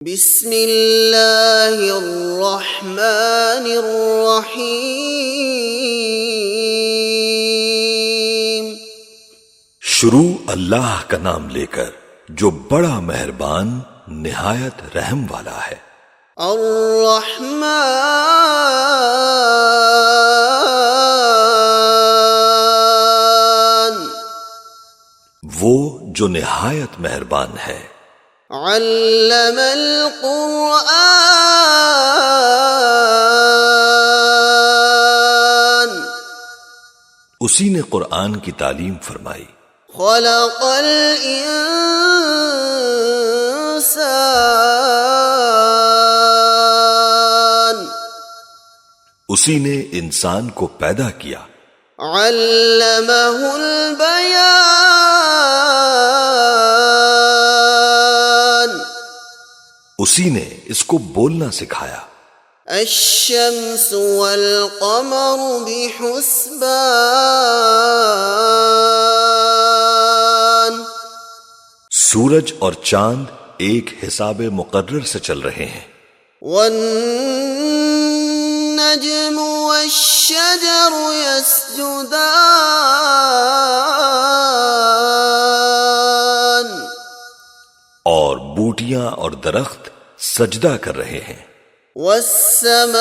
بسم اللہ الرحمن الرحیم۔ شروع اللہ کا نام لے کر جو بڑا مہربان نہایت رحم والا ہے۔ الرحمن، وہ جو نہایت مہربان ہے۔ علم القرآن، اسی نے قرآن کی تعلیم فرمائی۔ خلق الانسان، اسی نے انسان کو پیدا کیا۔ علمہ البیان، اسی نے اس کو بولنا سکھایا۔ الشمس والقمر بحسبان، سورج اور چاند ایک حساب مقرر سے چل رہے ہیں۔ والنجم والشجر يسجدان، اور بوٹیاں اور درخت سجدہ کر رہے ہیں۔ والسماء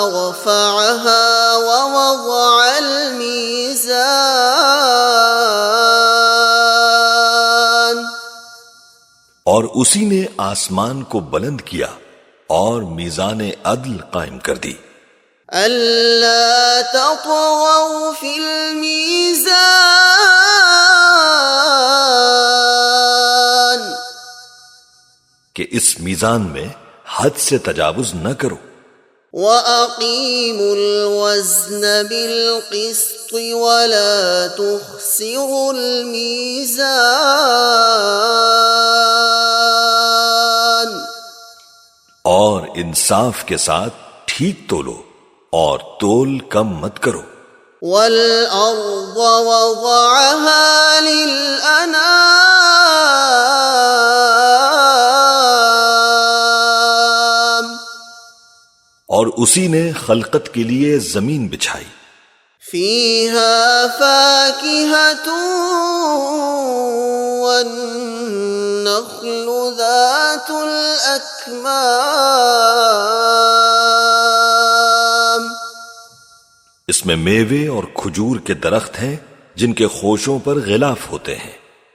رفعها ووضع الميزان، اور اسی نے آسمان کو بلند کیا اور میزان عدل قائم کر دی۔ أَلَّا تَطْغَوْا فِي الْمِيزَانِ، کہ اس میزان میں حد سے تجاوز نہ کرو۔ وَأَقِيمُوا الْوَزْنَ بِالْقِسْطِ وَلَا تُخْسِرُوا الْمِيزَانَ، اور انصاف کے ساتھ ٹھیک تولو اور تول کم مت کرو۔ وَالْأَرْضَ وَضَعَهَا لِلْأَنَامِ، اور اسی نے خلقت کے لیے زمین بچھائی۔ فِيهَا فَاكِهَةٌ وَالنَّخْلُ ذَاتُ الْأَكْمَامِ، اس میں میوے اور کھجور کے درخت ہیں جن کے خوشوں پر غلاف ہوتے ہیں۔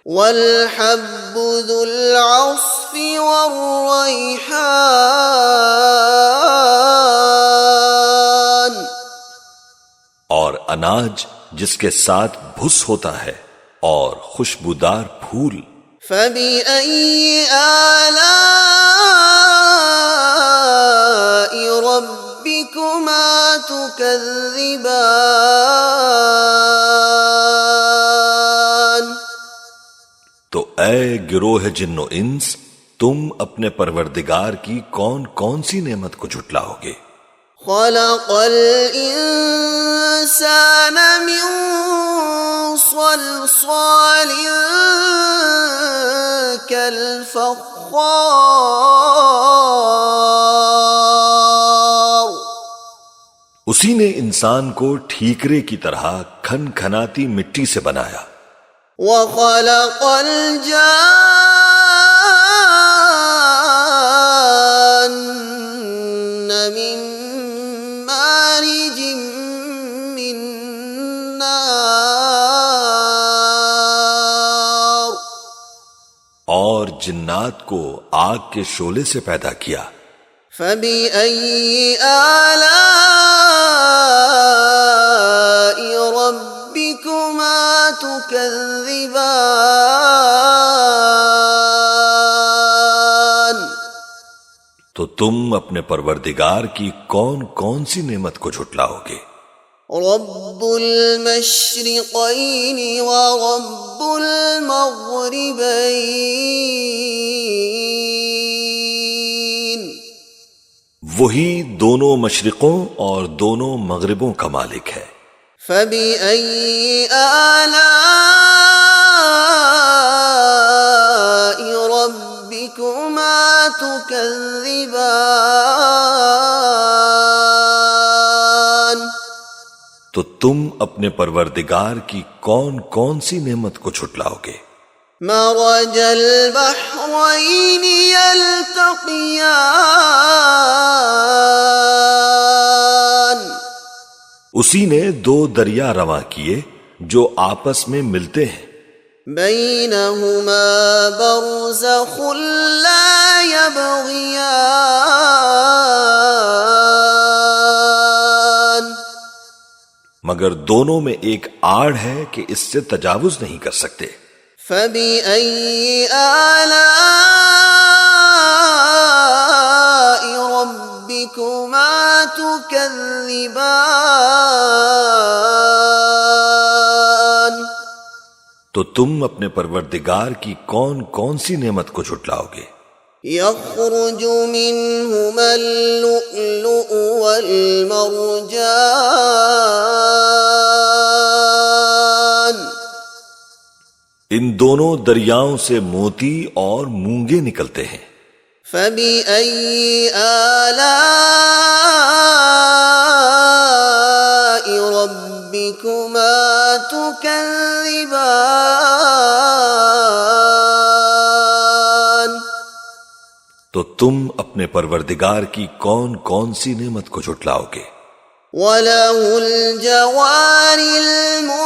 وَالْحَبُّ ذُو الْعَصْفِ وَالرَّيْحَانِ، اور اناج جس کے ساتھ بھس ہوتا ہے اور خوشبودار پھول۔ فَبِأَيِّ آلَاءِ رَبِّكُمَا تُكَذِّبَانِ، تو اے گروہ جن و انس، تم اپنے پروردگار کی کون کون سی نعمت کو جھٹلاؤ گے؟ خَلَقَ الْإِنسَانَ مِنْ صَلْصَالٍ كَالْفَخَّارِ، اسی نے انسان کو ٹھیکرے کی طرح کھن کھناتی مٹی سے بنایا۔ وَخَلَقَ الْجَانَّ مِن مَّارِجٍ مِّن نَّارٍ، اور جنات کو آگ کے شعلے سے پیدا کیا۔ فَبِأَيِّ آلَاءِ رَبِّكُمَا تُكَذِّبَانِ، تو تم اپنے پروردگار کی کون کون سی نعمت کو جھٹلاؤ گے؟ رب المشرقین ورب المغربین، وہی دونوں مشرقوں اور دونوں مغربوں کا مالک ہے۔ فَبِأَيِّ آلَاءِ ربكما تكذبان تو تم اپنے پروردگار کی کون کون سی نعمت کو جھٹلاؤ گے؟ مرج البحرين يلتقيان اسی نے دو دریا رواں کیے جو آپس میں ملتے ہیں، بينهما برزخ لا يبغيان مگر دونوں میں ایک آڑ ہے کہ اس سے تجاوز نہیں کر سکتے۔ فبأي آلاء ربكما تكذبان تو تم اپنے پروردگار کی کون کون سی نعمت کو جھٹلاؤ گے؟ يخرج منهما اللؤلؤ والمرجان ان دونوں دریاؤں سے موتی اور مونگے نکلتے ہیں۔ فبأي آلاء ربكما تكذبان تو تم اپنے پروردگار کی کون کون سی نعمت کو جھٹلاؤ گے؟ وَلَهُ الْجَوَارِ الْمُنشَآتُ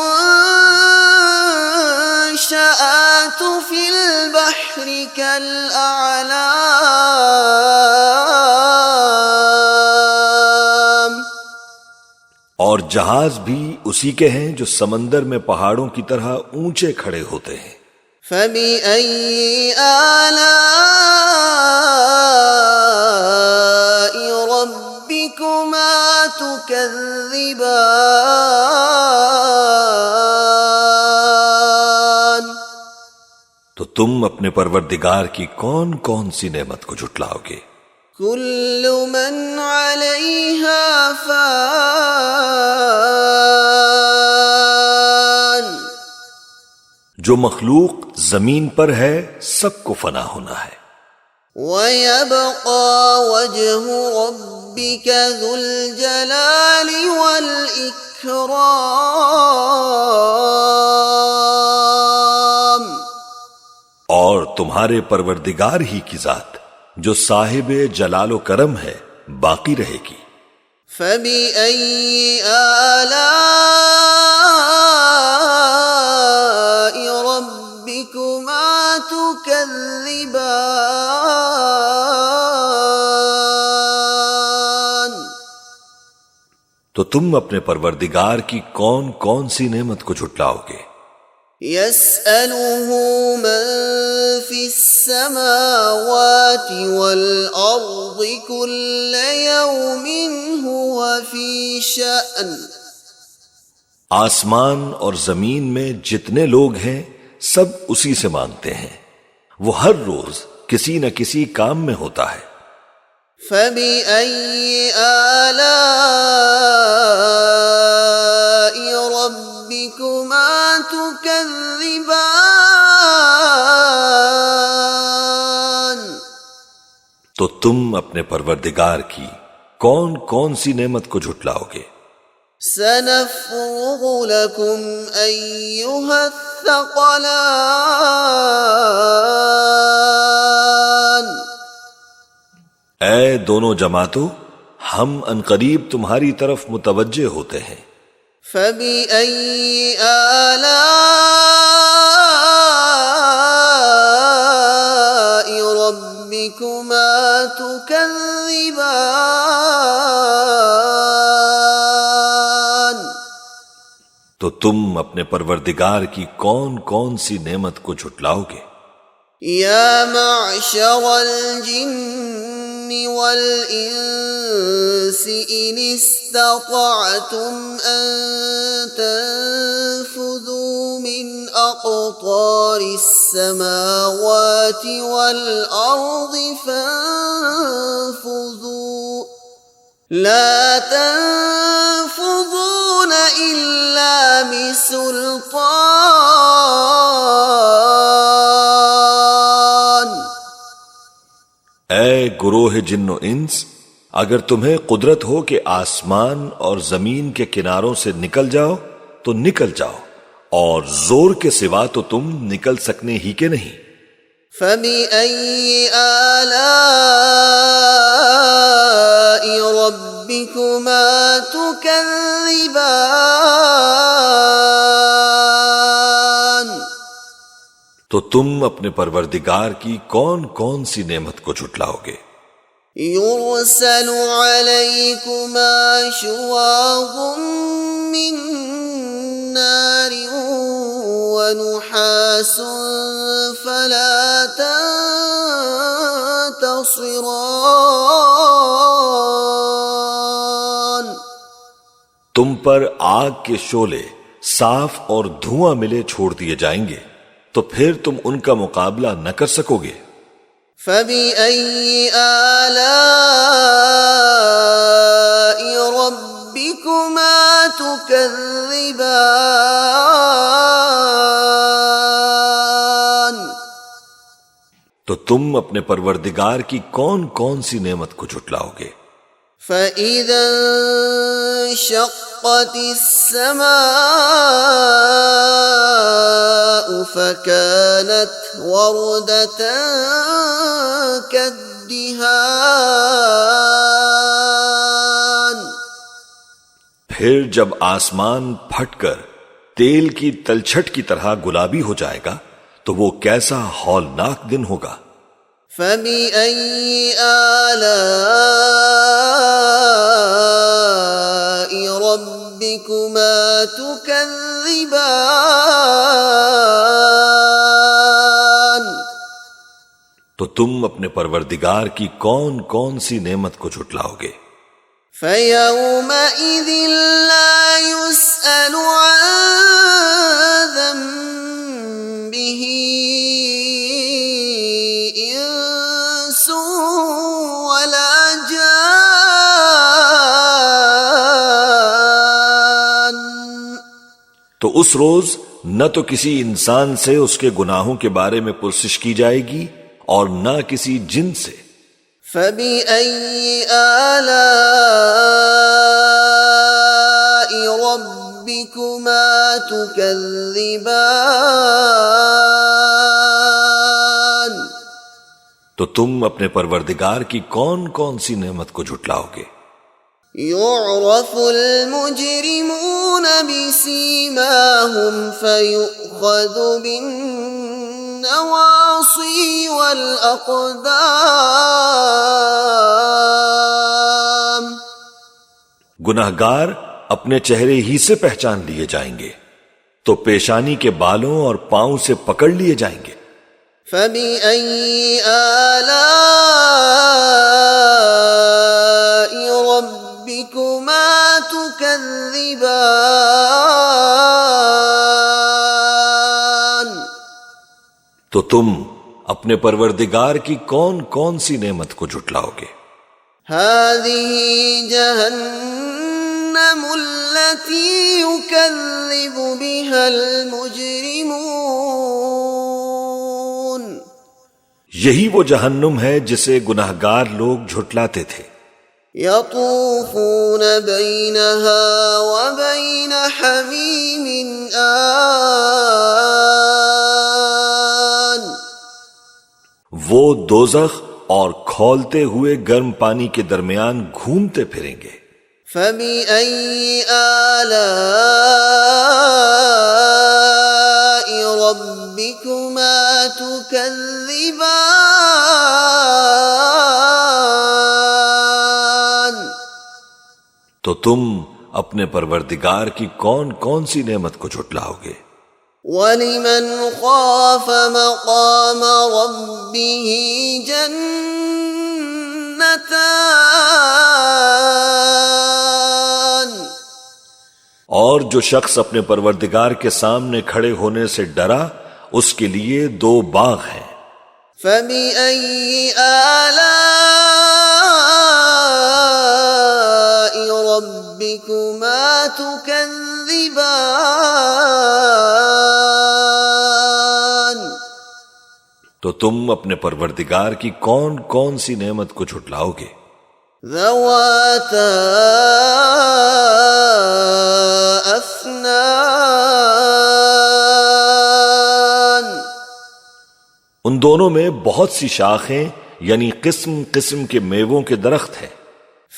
فِي الْبَحْرِ كَالْأَعْلَامِ اور جہاز بھی اسی کے ہیں جو سمندر میں پہاڑوں کی طرح اونچے کھڑے ہوتے ہیں۔ فَبِأَيِّ آلَاءِ رَبِّكُمَا تُكَذِّبَانِ تو تم اپنے پروردگار کی کون کون سی نعمت کو جھٹلاؤ گے؟ كل من عليها فان جو مخلوق زمین پر ہے سب کو فنا ہونا ہے، ويبقى وجه ربك ذو الجلال والإكرام اور تمہارے پروردگار ہی کی ذات جو صاحب جلال و کرم ہے باقی رہے گی۔ فبأي آلاء ربكما تكذبان تو تم اپنے پروردگار کی کون کون سی نعمت کو جھٹلاؤ گے؟ يسأله من في السماوات والأرض كل يوم هو في شأن آسمان اور زمین میں جتنے لوگ ہیں سب اسی سے مانگتے ہیں، وہ ہر روز کسی نہ کسی کام میں ہوتا ہے۔ فبأي آلاء ربكما تكذبان تو تم اپنے پروردگار کی کون کون سی نعمت کو جھٹلاؤ گے؟ سنفرغ لكم أيها الثقلان اے دونوں جماعتوں، ہم انقریب تمہاری طرف متوجہ ہوتے ہیں۔ فبأي آلاء ربكما تكذبان تو تم اپنے پروردگار کی کون کون سی نعمت کو جھٹلاؤ گے؟ يا معشر الجن والإنس إن استطعتم أن تنفذوا من أقطار السماوات والأرض فانفذوا لا تنفذون إلا بسلطان اے گروہ جن و انس، اگر تمہیں قدرت ہو کہ آسمان اور زمین کے کناروں سے نکل جاؤ تو نکل جاؤ، اور زور کے سوا تو تم نکل سکنے ہی کے نہیں۔ فَبِأَيِّ آلَاءِ رَبِّكُمَا تُكَذِّبَانِ، تو تم اپنے پروردگار کی کون کون سی نعمت کو جھٹلاؤ گے؟ يُرْسَلُ عَلَيْكُمَا شُوَاظٌ مِّن نَّارٍ وَنُحَاسٌ فَلَا تَنتَصِرَانِ، تم پر آگ کے شعلے صاف اور دھواں ملے چھوڑ دیے جائیں گے، تو پھر تم ان کا مقابلہ نہ کر سکو گے۔ فَبِأَيِّ آلَاءِ رَبِّكُمَا تُكَذِّبَانِ، تو تم اپنے پروردگار کی کون کون سی نعمت کو جھٹلاؤ گے؟ فَإِذَا انشَقَّتِ السَّمَاءُ فَكَانَتْ وَرْدَةً كَالدِّهَانِ، پھر جب آسمان پھٹ کر تیل کی تلچھٹ کی طرح گلابی ہو جائے گا تو وہ کیسا ہولناک دن ہوگا۔ فَبِأَيِّ آلَاءِ رَبِّكُمَا تُكَذِّبَانِ، تو تم اپنے پروردگار کی کون کون سی نعمت کو جھٹلاؤ گے؟ فَيَوْمَئِذٍ لَا يُسْأَلُ عَن ذَنبِهِ إِنسٌ وَلَا جَانٌّ، تو اس روز نہ تو کسی انسان سے اس کے گناہوں کے بارے میں پرسش کی جائے گی اور نہ کسی جن سے۔ فَبِأَيِّ آلَاءِ رَبِّكُمَا تُكَذِّبَانِ، تو تم اپنے پروردگار کی کون کون سی نعمت کو جھٹلاؤ گے؟ يُعْرَفُ الْمُجْرِمُونَ بِسِيمَاهُمْ فَيُؤْخَذُ بِالنَّوَاصِي وَالْأَقْدَامِ، گناہگار اپنے چہرے ہی سے پہچان لیے جائیں گے تو پیشانی کے بالوں اور پاؤں سے پکڑ لیے جائیں گے۔ فَبِأَيِّ آلَاءِ رَبِّكُمَا تُكَذِّبَانِ، تو تم اپنے پروردگار کی کون کون سی نعمت کو جھٹلاؤ گے؟ هَذِهِ جَهَنَّمُ الَّتِي يُكَذِّبُ بِهَا الْمُجْرِمُونَ، یہی وہ جہنم ہے جسے گناہگار لوگ جھٹلاتے تھے۔ يَطُوفُونَ بَيْنَهَا وَبَيْنَ حَمِيمٍ آنٍ، وہ دوزخ اور کھولتے ہوئے گرم پانی کے درمیان گھومتے پھریں گے۔ فَبِأَيِّ آلَاءِ رَبِّكُمَا تُكَذِّبَانِ، تو تم اپنے پروردگار کی کون کون سی نعمت کو جھٹلاؤ گے؟ وَلِمَنْ خَافَ مَقَامَ رَبِّهِ جَنَّتَانِ، اور جو شخص اپنے پروردگار کے سامنے کھڑے ہونے سے ڈرا اس کے لیے 2 باغ ہیں۔ فَبِأَيِّ آلَاءِ رَبِّكُمَا تُكَذِّبَانِ، تو تم اپنے پروردگار کی کون کون سی نعمت کو جھٹلاؤ گے؟ ذواتا افنان، ان دونوں میں بہت سی شاخیں یعنی قسم قسم کے میووں کے درخت ہیں۔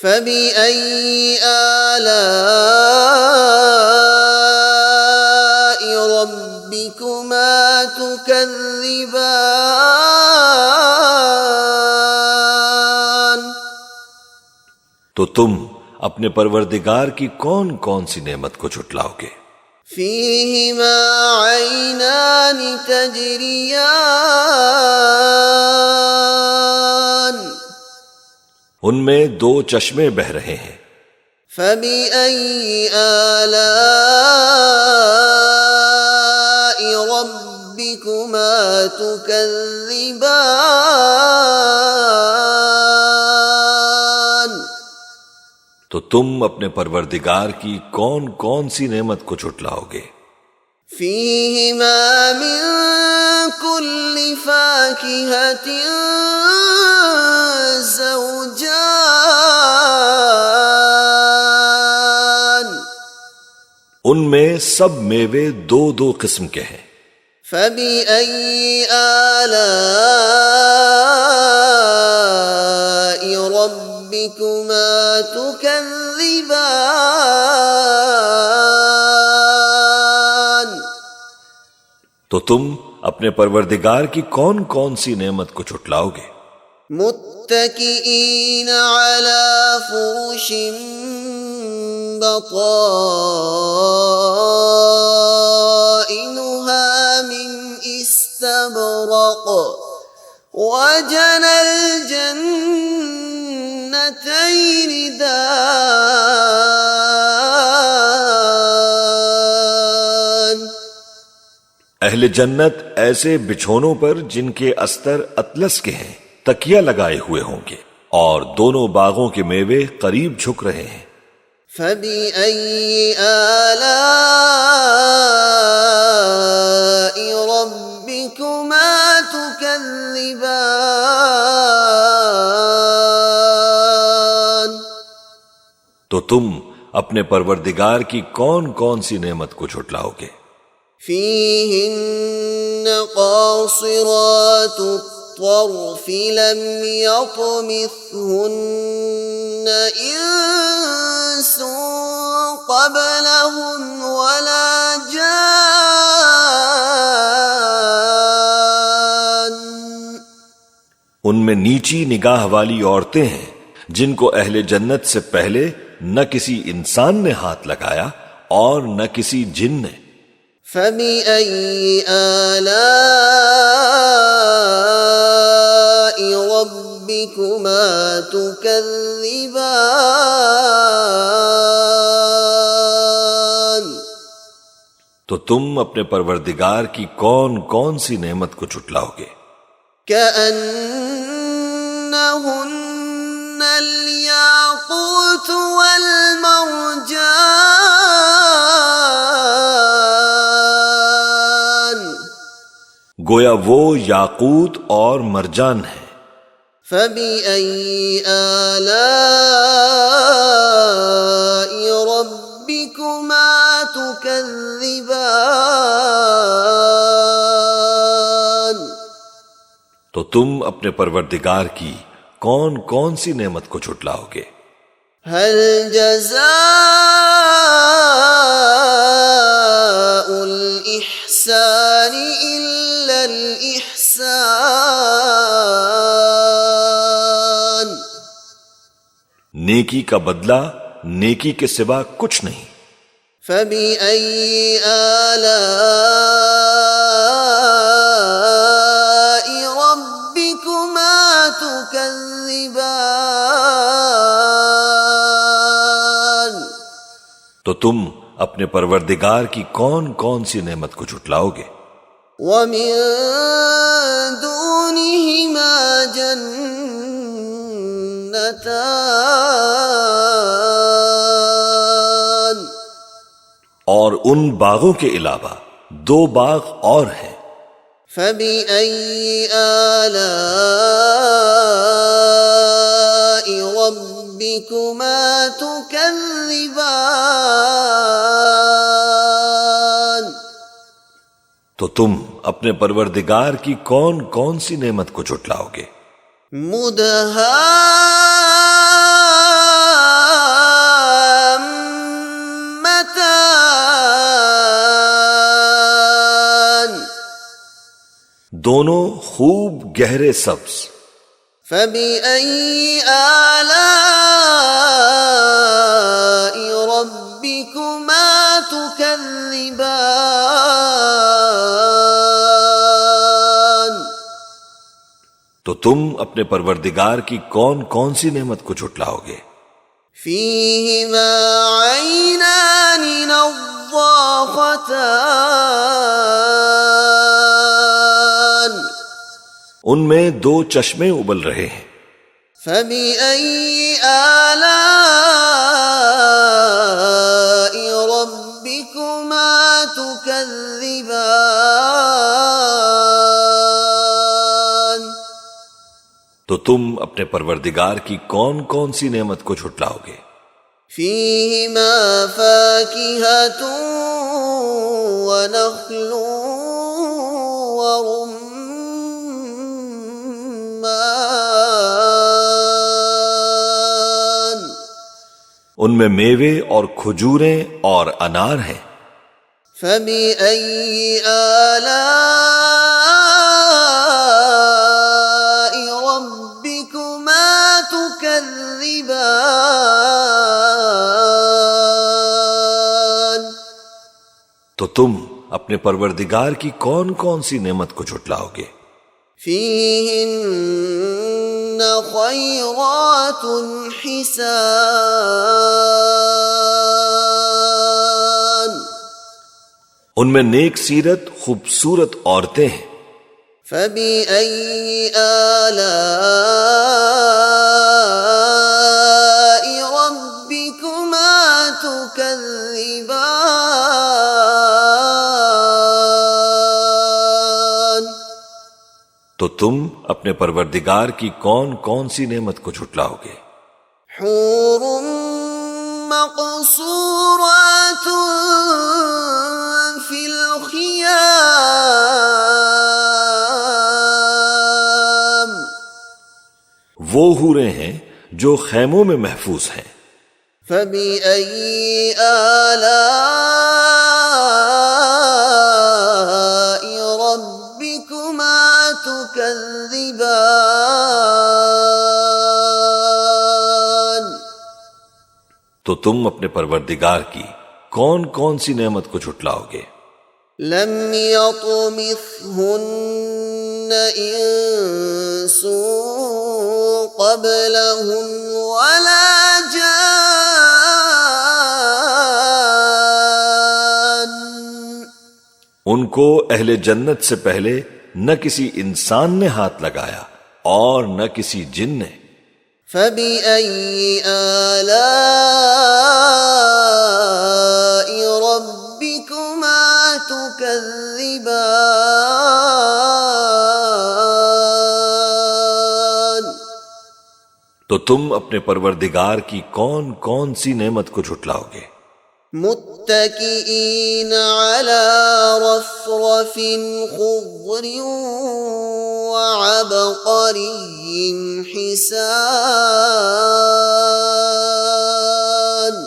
فبأي آلاء ربكما تكذبان، تو تم اپنے پروردگار کی کون کون سی نعمت کو جھٹلاؤ گے؟ فيهما عينان تجريان، ان میں دو چشمے بہ رہے ہیں۔ فبأي آلاء ربكما تكذبان، تو تم اپنے پروردگار کی کون کون سی نعمت کو جھٹلاؤ گے؟ فيهما من كل فاكهة زوجان، ان میں سب میوے دو دو قسم کے ہیں۔ فبأي آلاء ربكما تكذبان، تو تم اپنے پروردگار کی کون کون سی نعمت کو جھٹلاؤ گے؟ متكئين على فرش بطائنها من استبرق، وجنى الجنتين دان، اہل جنت ایسے بچھونوں پر جن کے استر اطلس کے ہیں تکیہ لگائے ہوئے ہوں گے، اور دونوں باغوں کے میوے قریب جھک رہے ہیں۔ فبأي آلاء ربكما تكذبان، تو تم اپنے پروردگار کی کون کون سی نعمت کو جھٹلاؤ گے؟ فيهن قاصرات الطرف لم يطمثهن إنس قبلهم ولا جان، ان میں نیچی نگاہ والی عورتیں ہیں جن کو اہل جنت سے پہلے نہ کسی انسان نے ہاتھ لگایا اور نہ کسی جن نے۔ فبأي آلاء ربكما تكذبان، تو تم اپنے پروردگار کی کون کون سی نعمت کو جھٹلاؤ گے؟ كأنهن الياقوت والمرجان، گویا وہ یاقوت اور مرجان ہے۔ فبأي آلاء ربكما تكذبان، تو تم اپنے پروردگار کی کون کون سی نعمت کو جھٹلاؤ گے؟ هل جزاء الإحسان إلا الإحسان، نیکی کا بدلہ نیکی کے سوا کچھ نہیں۔ فبأي آلاء ربكما تكذبان، تو تم اپنے پروردگار کی کون کون سی نعمت کو جھٹلاؤ گے؟ ومن دونهما جنتان، اور ان باغوں کے علاوہ دو باغ اور ہیں۔ فبأي آلاء ربكما تكذبان؟ تو تم اپنے پروردگار کی کون کون سی نعمت کو جھٹلاؤ گے؟ مدہامتان، دونوں خوب گہرے سبز۔ فبأي آلاء ربكما تكذبان؟ تو تم اپنے پروردگار کی کون کون سی نعمت کو جھٹلاؤ گے؟ فيهما عينان نضاختان، ان میں دو چشمے ابل رہے ہیں۔ فبأي آلاء ربكما تكذبان؟ تو تم اپنے پروردگار کی کون کون سی نعمت کو جھٹلاؤ گے؟ فيهما فاكهة ونخل ورمان، ان میں میوے اور کھجوریں اور انار ہیں۔ فبأي آلاء ربكما تكذبان؟ تو تم اپنے پروردگار کی کون کون سی نعمت کو جھٹلاؤ گے؟ فيهن خيرات حسان، ان میں نیک سیرت خوبصورت عورتیں ہیں۔ فبأي آلاء ربكما تكذبان؟ تو تم اپنے پروردگار کی کون کون سی نعمت کو جھٹلاؤ گے؟ حور مقصورات في الخيام، وہ حوریں ہیں جو خیموں میں محفوظ ہیں۔ فبأي آلاء ربكما تكذبان؟ تو تم اپنے پروردگار کی کون کون سی نعمت کو جھٹلاؤ گے؟ لم يطمثهن انس قبلهم ولا جان، ان کو اہل جنت سے پہلے نہ کسی انسان نے ہاتھ لگایا اور نہ کسی جن نے۔ فبأي آلاء ربكما تكذبان؟ تو تم اپنے پروردگار کی کون کون سی نعمت کو جھٹلاؤ گے؟ متكئين على رفرف خضر وعبقري حسان،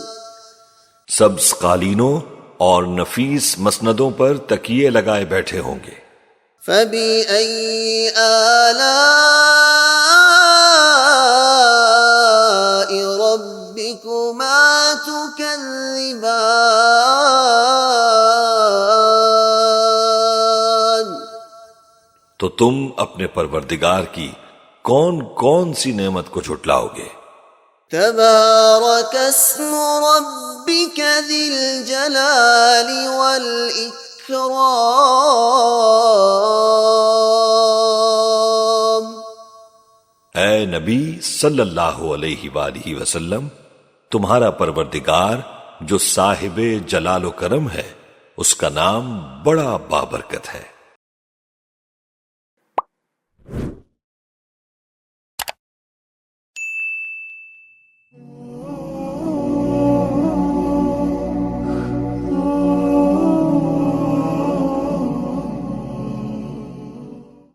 سبز قالینوں اور نفیس مسندوں پر تکیے لگائے بیٹھے ہوں گے۔ فبأي آلاء ربكما تكذبان؟ تو تم اپنے پروردگار کی کون کون سی نعمت کو جھٹلاؤ گے؟ تبارك اسم ربك ذي الجلال والإكرام۔ اے نبی صلی اللہ علیہ وآلہ وسلم، تمہارا پروردگار جو صاحب جلال و کرم ہے، اس کا نام بڑا بابرکت ہے۔